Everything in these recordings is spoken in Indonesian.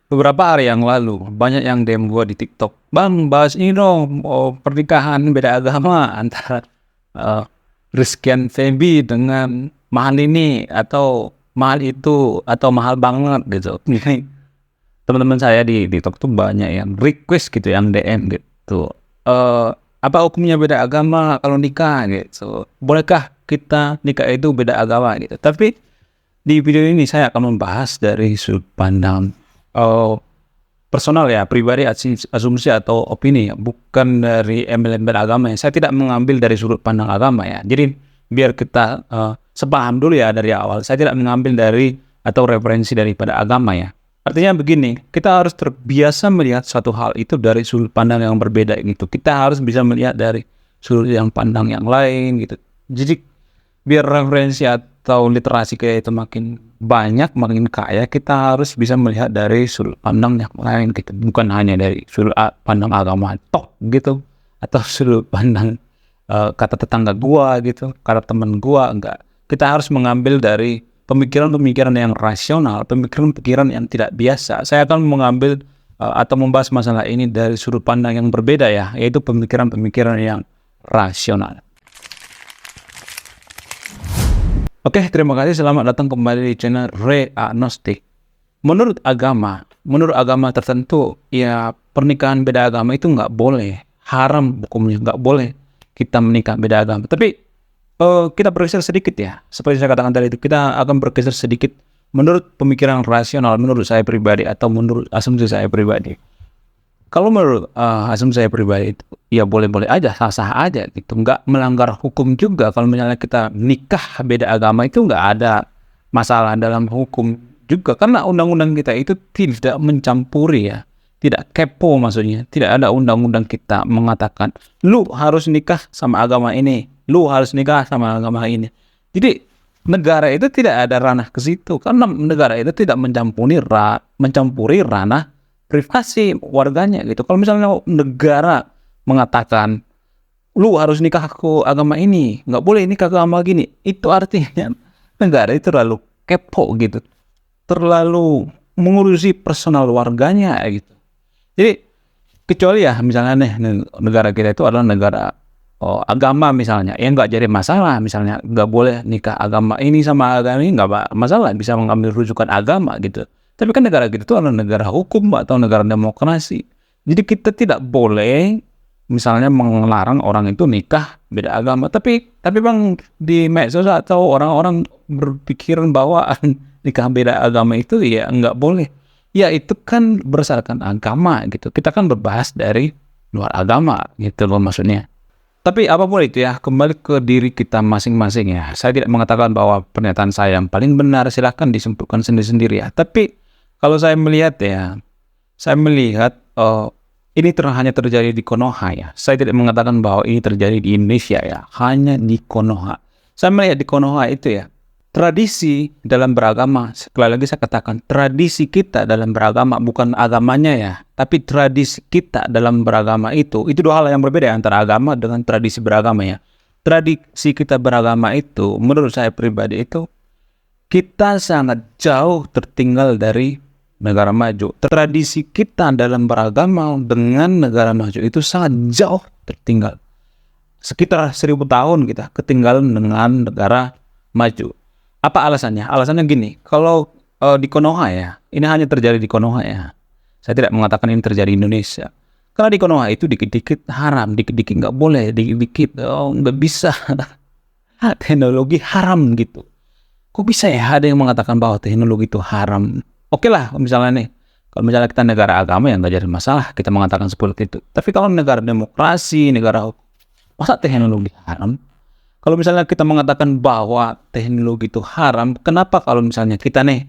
Beberapa hari yang lalu, banyak yang DM gua di TikTok, "Bang, bahas ini dong, pernikahan beda agama antara, eee, Rizky Febi dengan mahal ini, atau mahal itu, atau mahal banget," gitu. Ini teman-teman saya di TikTok tuh banyak yang request gitu, yang DM gitu, eee, "Apa hukumnya beda agama kalau nikah?" Gitu. "Bolehkah kita nikah itu beda agama?" Gitu. Tapi di video ini saya akan membahas dari sudut pandang, eee personal ya, pribadi, asumsi atau opini ya, bukan dari embel-embel agama ya. Saya tidak mengambil dari sudut pandang agama ya. Jadi biar kita, sepaham dulu ya dari awal. Saya tidak mengambil dari atau referensi daripada agama ya. Artinya begini, kita harus terbiasa melihat suatu hal itu dari sudut pandang yang berbeda gitu. Kita harus bisa melihat dari sudut yang pandang yang lain gitu. Jadi biar referensi atau literasi kita itu makin banyak, makin kaya, kita harus bisa melihat dari sudut pandang yang lain gitu. Bukan hanya dari sudut pandang agama tok gitu, atau sudut pandang kata tetangga gua gitu, kata teman gua, enggak. Kita harus mengambil dari pemikiran-pemikiran yang rasional, pemikiran-pemikiran yang tidak biasa. Saya akan mengambil atau membahas masalah ini dari sudut pandang yang berbeda ya, yaitu pemikiran-pemikiran yang rasional. Oke, terima kasih. Selamat datang kembali di channel Re Agnostik. Menurut agama tertentu, ya pernikahan beda agama itu nggak boleh, haram hukumnya, nggak boleh kita menikah beda agama. Tapi kita bergeser sedikit ya, seperti saya katakan tadi itu, kita akan bergeser sedikit menurut pemikiran rasional, menurut saya pribadi atau menurut asumsi saya pribadi. Kalau menurut asumsi saya pribadi itu, ya boleh-boleh aja, sah-sah aja gitu, nggak melanggar hukum juga. Kalau misalnya kita nikah beda agama itu nggak ada masalah dalam hukum juga, karena undang-undang kita itu tidak mencampuri ya, tidak kepo maksudnya. Tidak ada undang-undang kita mengatakan, lu harus nikah sama agama ini, lu harus nikah sama agama ini. Jadi negara itu tidak ada ranah ke situ, karena negara itu tidak mencampuri ranah privasi warganya gitu. Kalau misalnya negara mengatakan lu harus nikah ke agama ini, nggak boleh nikah ke agama gini, itu artinya negara itu terlalu kepo gitu, terlalu mengurusi personal warganya gitu. Jadi kecuali ya misalnya nih, negara kita itu adalah negara agama misalnya, ya nggak jadi masalah. Misalnya nggak boleh nikah agama ini sama agama ini, nggak masalah, bisa mengambil rujukan agama gitu. Tapi kan negara kita itu adalah negara hukum atau negara demokrasi. Jadi kita tidak boleh misalnya melarang orang itu nikah beda agama. Tapi bang, di medsos atau orang-orang berpikiran bahwa nikah beda agama itu ya nggak boleh. Ya itu kan berdasarkan agama gitu. Kita kan berbahas dari luar agama gitu loh maksudnya. Tapi apapun itu ya, kembali ke diri kita masing-masing ya. Saya tidak mengatakan bahwa pernyataan saya yang paling benar, silahkan disimpulkan sendiri-sendiri ya. Tapi kalau saya melihat ya, saya melihat ini hanya terjadi di Konoha ya. Saya tidak mengatakan bahwa ini terjadi di Indonesia ya, hanya di Konoha. Saya melihat di Konoha itu ya, tradisi dalam beragama, sekali lagi saya katakan, tradisi kita dalam beragama, bukan agamanya ya, tapi tradisi kita dalam beragama itu dua hal yang berbeda antara agama dengan tradisi beragama ya. Tradisi kita beragama itu, menurut saya pribadi itu, kita sangat jauh tertinggal dari negara maju. Tradisi kita dalam beragama dengan negara maju itu sangat jauh tertinggal. Sekitar 1000 tahun kita ketinggalan dengan negara maju. Apa alasannya? Alasannya gini, kalau di Konoha ya, ini hanya terjadi di Konoha ya. Saya tidak mengatakan ini terjadi di Indonesia. Karena di Konoha itu dikit-dikit haram, dikit-dikit nggak boleh, dikit-dikit nggak bisa. Teknologi haram gitu. Kok bisa ya ada yang mengatakan bahwa teknologi itu haram? Oke lah, misalnya nih, kalau misalnya kita negara agama yang nggak jadi masalah, kita mengatakan seperti itu. Tapi kalau negara demokrasi, negara masa teknologi haram? Kalau misalnya kita mengatakan bahwa teknologi itu haram, kenapa kalau misalnya kita nih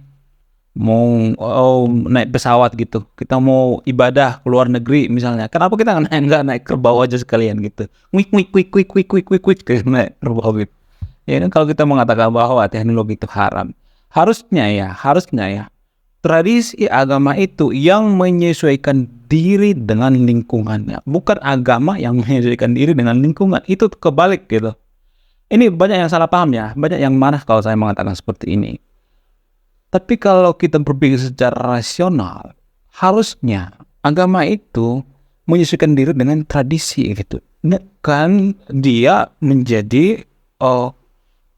mau naik pesawat gitu, kita mau ibadah ke luar negeri misalnya, kenapa kita nggak naik kerbau aja sekalian gitu? Wik wik wik wik wik wik wik wik naik kerbau gitu. Ya kan, kalau kita mengatakan bahwa teknologi itu haram, harusnya ya tradisi agama itu yang menyesuaikan diri dengan lingkungannya, bukan agama yang menyesuaikan diri dengan lingkungan. Itu kebalik gitu. Ini banyak yang salah paham ya, banyak yang marah kalau saya mengatakan seperti ini. Tapi kalau kita berpikir secara rasional, harusnya agama itu menyesuaikan diri dengan tradisi gitu. Kan dia menjadi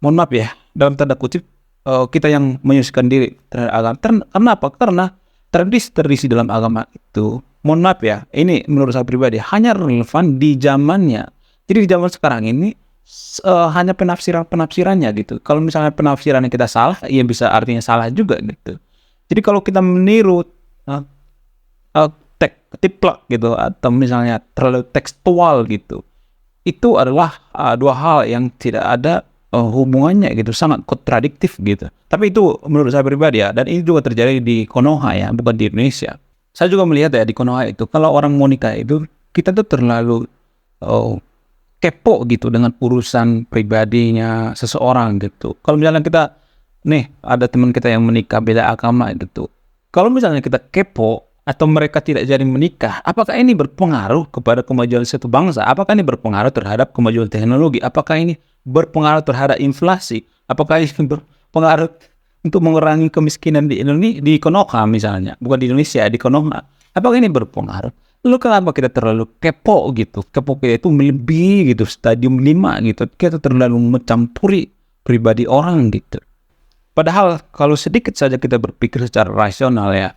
mohon maaf ya, dalam tanda kutip kita yang menyesuaikan diri terhadap agama. Karena apa? Karena tradisi-tradisi dalam agama itu, mohon maaf ya, ini menurut saya pribadi hanya relevan di zamannya. Jadi di zaman sekarang ini hanya penafsirannya gitu. Kalau misalnya penafsirannya kita salah, ya bisa artinya salah juga gitu. Jadi kalau kita meniru uh, tiplak gitu, atau misalnya terlalu tekstual gitu, itu adalah dua hal yang tidak ada hubungannya gitu, sangat kontradiktif gitu. Tapi itu menurut saya pribadi ya, dan ini juga terjadi di Konoha ya, bukan di Indonesia. Saya juga melihat ya di Konoha itu, kalau orang mau nikah itu, kita tuh terlalu kepo gitu dengan urusan pribadinya seseorang gitu. Kalau misalnya kita, nih ada teman kita yang menikah beda agama gitu, kalau misalnya kita kepo atau mereka tidak jadi menikah, apakah ini berpengaruh kepada kemajuan suatu bangsa? Apakah ini berpengaruh terhadap kemajuan teknologi? Apakah ini berpengaruh terhadap inflasi? Apakah ini berpengaruh untuk mengurangi kemiskinan di Indonesia, di Konoha misalnya, bukan di Indonesia, di Konoha? Apakah ini berpengaruh? Lalu kenapa kita terlalu kepo gitu? Kepo kita itu melebihi gitu, stadium 5 gitu. Kita terlalu mencampuri pribadi orang gitu. Padahal kalau sedikit saja kita berpikir secara rasional ya,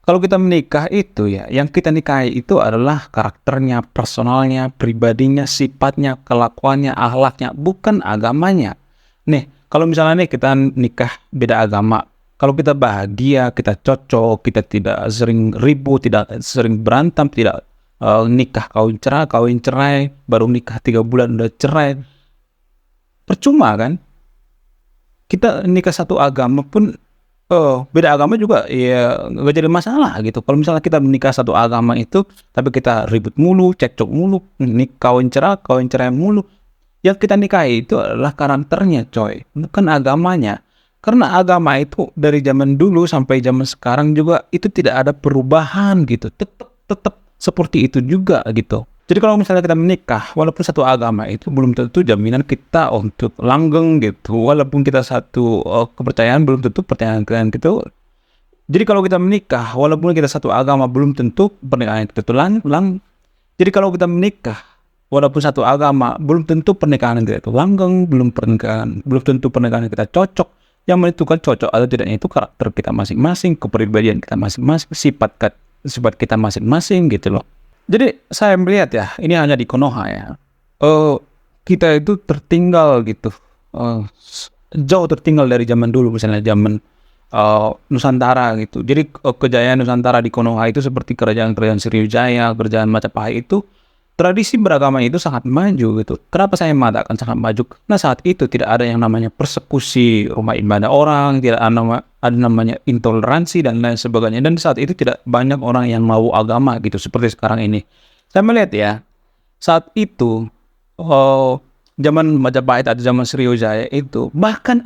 kalau kita menikah itu ya, yang kita nikahi itu adalah karakternya, personalnya, pribadinya, sifatnya, kelakuannya, akhlaknya, bukan agamanya. Nih, kalau misalnya nih kita nikah beda agama, kalau kita bahagia, kita cocok, kita tidak sering ribut, tidak sering berantem, tidak nikah kawin cerai, baru nikah 3 bulan udah cerai, percuma kan? Kita nikah satu agama pun, beda agama juga ya nggak jadi masalah gitu. Kalau misalnya kita menikah satu agama itu, tapi kita ribut mulu, cekcok mulu, kawin cerai mulu, yang kita nikahi itu adalah karakternya coy, bukan agamanya. Karena agama itu dari zaman dulu sampai zaman sekarang juga itu tidak ada perubahan gitu, tetap seperti itu juga gitu. Jadi kalau misalnya kita menikah walaupun satu agama, itu belum tentu jaminan kita untuk langgeng gitu. Walaupun kita satu kepercayaan, belum tentu percayaan gitu. Jadi kalau kita menikah walaupun kita satu agama, belum tentu pernikahan kita itu langgeng. Jadi kalau kita menikah walaupun satu agama, belum tentu pernikahan kita itu langgeng, belum tentu pernikahan kita cocok. Yang menentukan cocok atau tidaknya itu karakter kita masing-masing, kepribadian kita masing-masing, sifat kita masing-masing gitu loh. Jadi saya melihat ya, ini hanya di Konoha ya, kita itu tertinggal gitu, jauh tertinggal dari zaman dulu, misalnya zaman Nusantara gitu. Jadi kejayaan Nusantara di Konoha itu seperti kerajaan-kerajaan Sriwijaya, kerajaan Majapahit itu, tradisi beragama itu sangat maju gitu. Kenapa saya mengatakan sangat maju? Karena saat itu tidak ada yang namanya persekusi rumah ibadah orang, tidak ada namanya intoleransi dan lain sebagainya. Dan saat itu tidak banyak orang yang mau agama gitu seperti sekarang ini. Saya melihat ya, saat itu zaman Majapahit atau zaman Sriwijaya itu, bahkan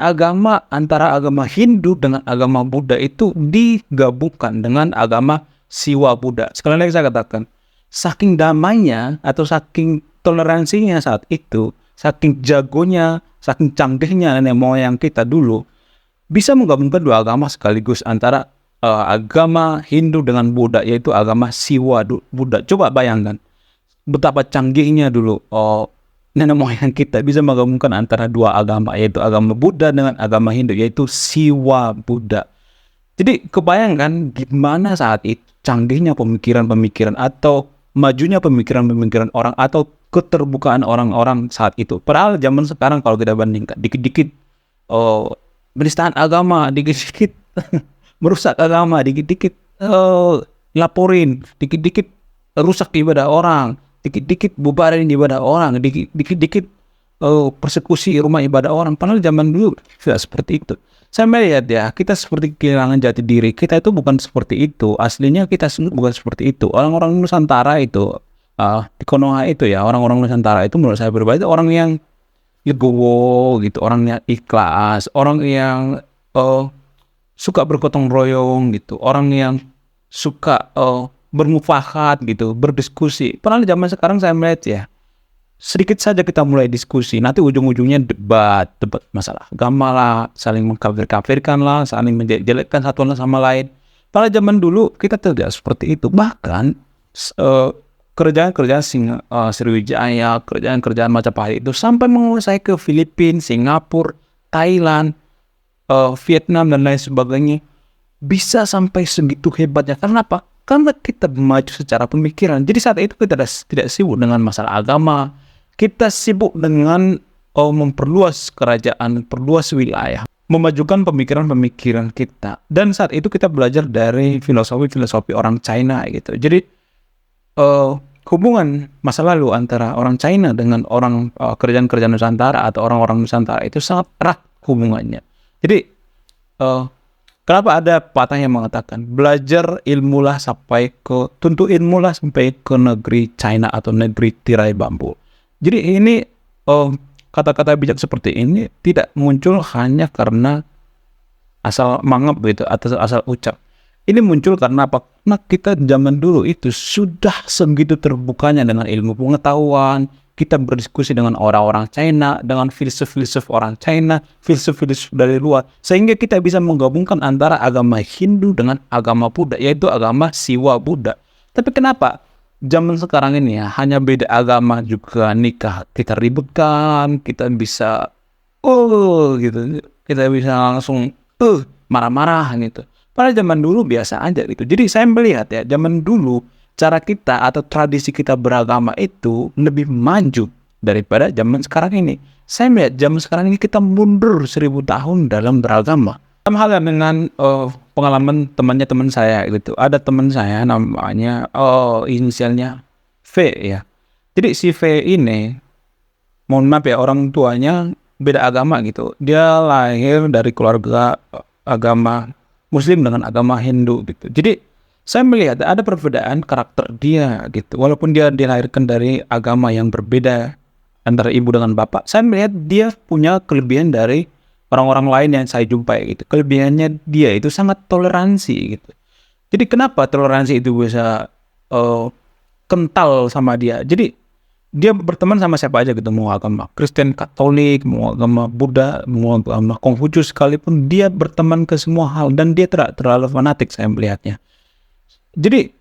antara agama Hindu dengan agama Buddha itu digabungkan dengan agama Siwa Buddha. Sekali lagi saya katakan, saking damainya atau saking toleransinya saat itu, saking jagonya, saking canggihnya nenek moyang kita dulu, bisa menggabungkan dua agama sekaligus, antara agama Hindu dengan Buddha, yaitu agama Siwa Buddha. Coba bayangkan betapa canggihnya dulu nenek moyang kita bisa menggabungkan antara dua agama, yaitu agama Buddha dengan agama Hindu, yaitu Siwa Buddha. Jadi kebayangkan gimana saat itu canggihnya pemikiran-pemikiran atau majunya pemikiran-pemikiran orang atau keterbukaan orang-orang saat itu. Padahal zaman sekarang kalau kita bandingkan, dikit-dikit penistaan agama, dikit-dikit merusak agama, dikit-dikit laporin, dikit-dikit rusak ibadah orang, dikit-dikit bubarin ibadah orang, dikit-dikit persekusi rumah ibadah orang. Padahal zaman dulu tidak seperti itu. Saya melihat ya, kita seperti kehilangan jati diri. Kita itu bukan seperti itu. Aslinya kita bukan seperti itu. Orang-orang Nusantara itu, di Konoha itu ya, orang-orang Nusantara itu menurut saya pribadi orang yang legowo gitu, orang yang ikhlas, orang yang suka bergotong royong gitu, orang yang suka bermufakat gitu, berdiskusi. Padahal zaman sekarang saya melihat ya, sedikit saja kita mulai diskusi, nanti ujung-ujungnya debat masalah agama lah, saling mengkafir-kafirkan lah, saling menjelekkan satu sama lain. Pada zaman dulu kita tidak seperti itu. Bahkan kerjaan-kerjaan Sriwijaya, kerjaan-kerjaan Majapahit itu sampai menguasai ke Filipina, Singapura, Thailand, Vietnam dan lain sebagainya. Bisa sampai segitu hebatnya. Karena apa? Karena kita maju secara pemikiran. Jadi saat itu kita tidak sibuk dengan masalah agama. Kita sibuk dengan memperluas kerajaan, memperluas wilayah, memajukan pemikiran-pemikiran kita. Dan saat itu kita belajar dari filosofi-filosofi orang China gitu. Jadi hubungan masa lalu antara orang China dengan orang kerajaan-kerajaan Nusantara atau orang-orang Nusantara itu sangat erat hubungannya. Jadi kenapa ada patah yang mengatakan belajar ilmulah tuntut ilmulah sampai ke negeri China atau negeri tirai bambu. Jadi ini kata-kata bijak seperti ini tidak muncul hanya karena asal mangap gitu atau asal ucap. Ini muncul karena apa? Karena kita zaman dulu itu sudah segitu terbukanya dengan ilmu pengetahuan. Kita berdiskusi dengan orang-orang China, dengan filsuf-filsuf orang China, filsuf-filsuf dari luar. Sehingga kita bisa menggabungkan antara agama Hindu dengan agama Buddha, yaitu agama Siwa Buddha. Tapi kenapa zaman sekarang ini ya, hanya beda agama juga nikah kita ributkan, kita bisa gitu, kita bisa langsung marah-marah gitu. Pada zaman dulu biasa aja gitu. Jadi saya melihat ya, zaman dulu cara kita atau tradisi kita beragama itu lebih maju daripada zaman sekarang ini. Saya melihat zaman sekarang ini kita mundur 1000 tahun dalam beragama. Sama halnya dengan pengalaman teman saya gitu. Ada teman saya namanya inisialnya V ya. Jadi si V ini, mohon maaf ya, orang tuanya beda agama gitu. Dia lahir dari keluarga agama Muslim dengan agama Hindu gitu. Jadi saya melihat ada perbedaan karakter dia gitu. Walaupun dia dilahirkan dari agama yang berbeda antara ibu dengan bapak, saya melihat dia punya kelebihan dari orang-orang lain yang saya jumpai gitu. Kelebihannya dia itu sangat toleransi gitu. Jadi kenapa toleransi itu bisa kental sama dia? Jadi dia berteman sama siapa aja gitu, mau agama Kristen, Katolik, mau agama Buddha, mau agama Konghucu sekalipun, dia berteman ke semua hal dan dia tidak terlalu fanatik saya melihatnya. Jadi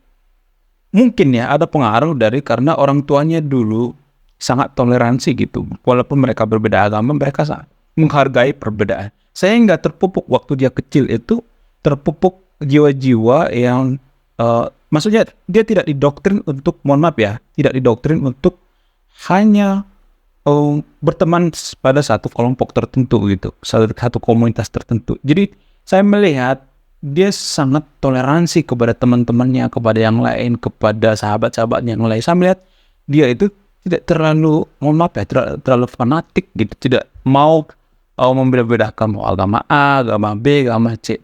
mungkin ya ada pengaruh dari karena orang tuanya dulu sangat toleransi gitu. Walaupun mereka berbeda agama, mereka sangat menghargai perbedaan. Sehingga terpupuk waktu dia kecil itu, terpupuk jiwa-jiwa yang maksudnya dia tidak didoktrin untuk, mohon maaf ya, tidak didoktrin untuk hanya berteman pada satu kelompok tertentu gitu, satu komunitas tertentu. Jadi saya melihat dia sangat toleransi kepada teman-temannya, kepada yang lain, kepada sahabat-sahabatnya yang lain. Saya melihat dia itu tidak terlalu, mohon maaf ya, terlalu fanatik gitu, tidak mau membeda-bedakan mau agama A, agama B, agama C.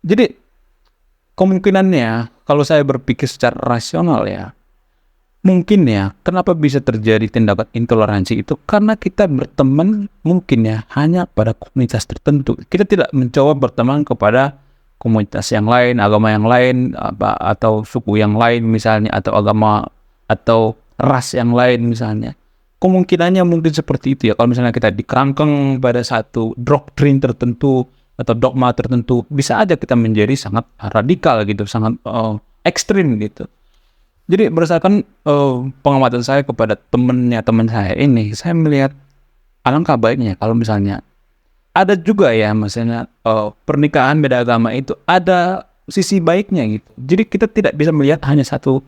Jadi kemungkinannya kalau saya berpikir secara rasional ya, mungkin ya kenapa bisa terjadi tindakan intoleransi itu karena kita berteman mungkin ya hanya pada komunitas tertentu. Kita tidak mencoba berteman kepada komunitas yang lain, agama yang lain, atau suku yang lain misalnya, atau agama atau ras yang lain misalnya. Kemungkinannya mungkin seperti itu ya. Kalau misalnya kita dikerangkeng pada satu doktrin tertentu atau dogma tertentu, bisa aja kita menjadi sangat radikal gitu, sangat ekstrim gitu. Jadi berdasarkan pengamatan saya kepada teman saya ini, saya melihat alangkah baiknya kalau misalnya ada juga ya, maksudnya pernikahan beda agama itu ada sisi baiknya gitu. Jadi kita tidak bisa melihat hanya satu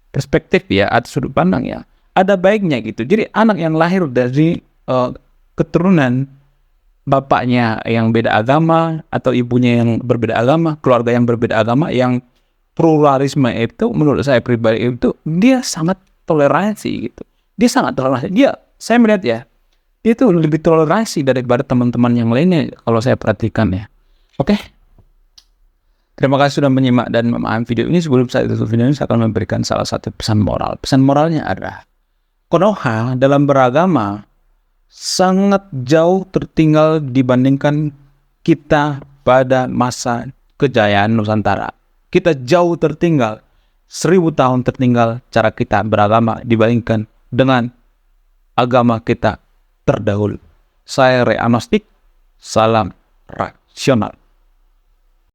perspektif ya, atau sudut pandang ya. Ada baiknya gitu. Jadi anak yang lahir dari keturunan bapaknya yang beda agama atau ibunya yang berbeda agama, keluarga yang berbeda agama, yang pluralisme itu menurut saya pribadi itu dia sangat toleransi gitu. Dia sangat toleransi. Saya melihat ya, dia itu lebih toleransi daripada teman-teman yang lainnya kalau saya perhatikan ya. Oke. Terima kasih sudah menyimak dan memahami video ini. Sebelum saya tutup video ini, saya akan memberikan salah satu pesan moral. Pesan moralnya adalah Konoha dalam beragama sangat jauh tertinggal dibandingkan kita pada masa kejayaan Nusantara. Kita jauh tertinggal, 1000 tahun tertinggal cara kita beragama dibandingkan dengan agama kita terdahulu. Saya Ray Agnostik, salam rasional.